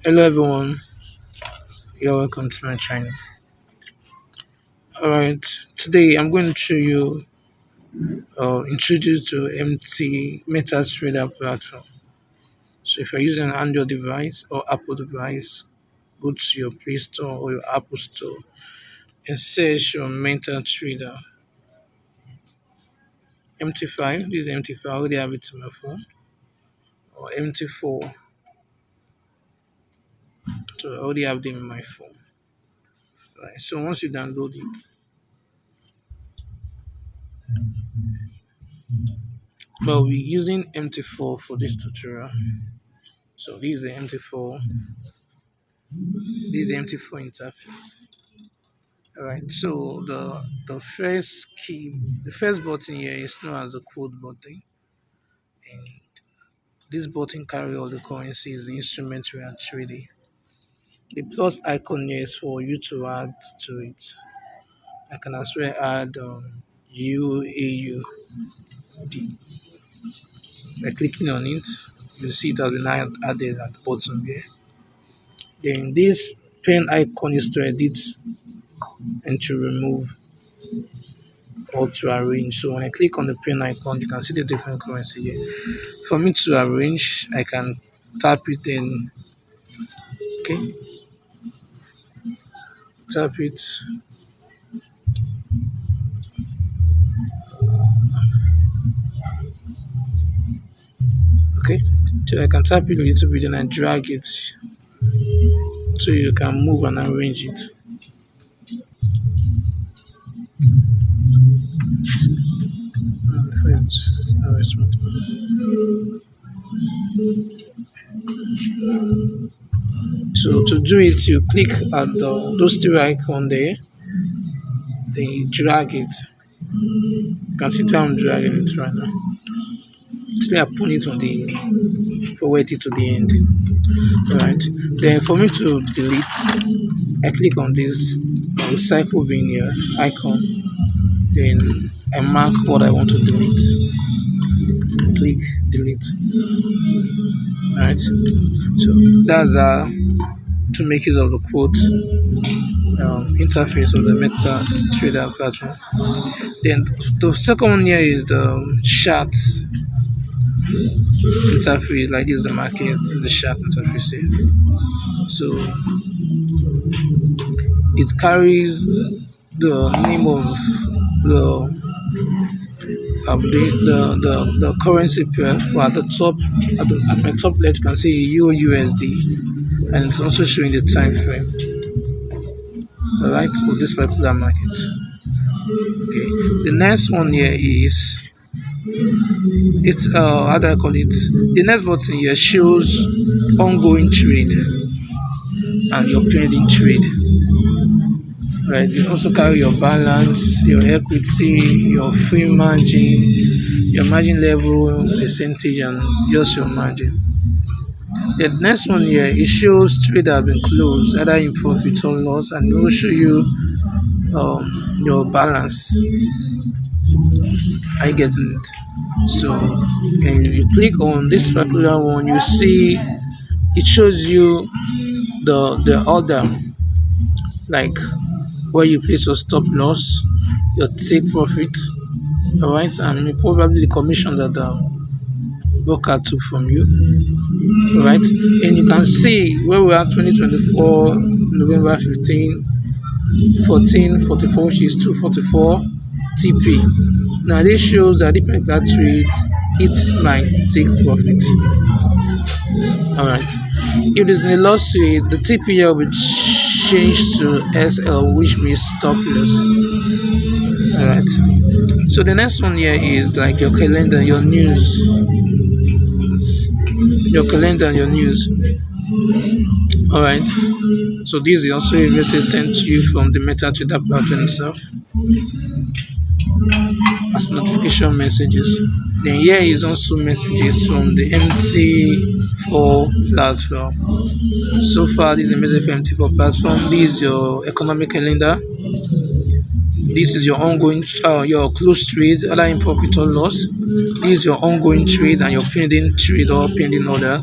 Hello everyone, you're welcome to my channel. Alright, today I'm going to show you introduce to MT Metatrader platform. So if you're using an Android device or Apple device, go to your Play Store or your Apple Store and search your Metatrader MT5. This is MT5, I already have it on my phone, or MT4. So I already have them in my phone. Right. So once you download it, but we're using MT4 for this tutorial. So this is the MT4. This is the MT4 interface. Alright, so the first button here is known as the quote button, and this button carry all the currencies, the instrument we are trading. The plus icon here is for you to add to it. I can as well add UAUD. By clicking on it, you see it has been added at the bottom here. Then this pen icon is to edit and to remove or to arrange. So when I click on the pen icon, you can see the different currency here. For me to arrange, I can tap it in. Okay, tap it. Okay, so I can tap it a little bit and I drag it so you can move and arrange it. So to do it, you click at those two icons there, then you drag it. You can see that I'm dragging it right now. So I put it on the forward it to the end. Right. Then for me to delete, I click on this recycle bin here icon. Then I mark what I want to delete. Click delete. Right. So that's to make use of the quote interface of the Metatrader platform. Then the second one here is the chart interface. Like this is the market, the chart interface here. So it carries the name of the currency pair. At the top, at my top left, you can see USD, and it's also showing the time frame. Alright, of this particular market. Okay, the next one here is how do I call it? The next button here shows ongoing trade and your pending trade. Right, it also carry your balance, your equity, your free margin, your margin level, percentage, and just your margin. The next one here, it shows trade that have been closed, either in profit or loss, and it will show you your balance. Are you getting it? So, and you click on this particular one, you see it shows you the order, like where you place your stop loss, your take profit, alright, and probably the commission that the broker took from you, alright. And you can see where we are 2024 November 15 1444, which is 244 TP. Now this shows that depending on that trade, it might take profit. Alright, if it's in a loss trade, the TP will be changed to SL, which means stop loss. Alright, so the next one here is like your calendar, your news, Alright, so this is also a message sent to you from the Metatrader platform itself as notification messages. Then here is also messages from the MT4 platform. So far, this is the message from MT4 platform. This is your economic calendar. This is your ongoing your close trade, either in profit or loss. This is your ongoing trade and your pending trade or pending order.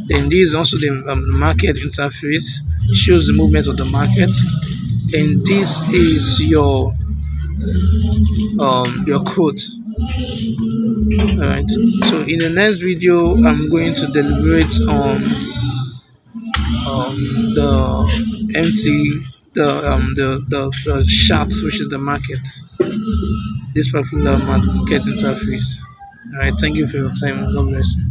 Then this is also the market interface, shows the movement of the market. And this is your quote. Alright, so in the next video I'm going to deliberate on the empty the chart, which is the market, this particular market interface. Alright, thank you for your time. God bless you.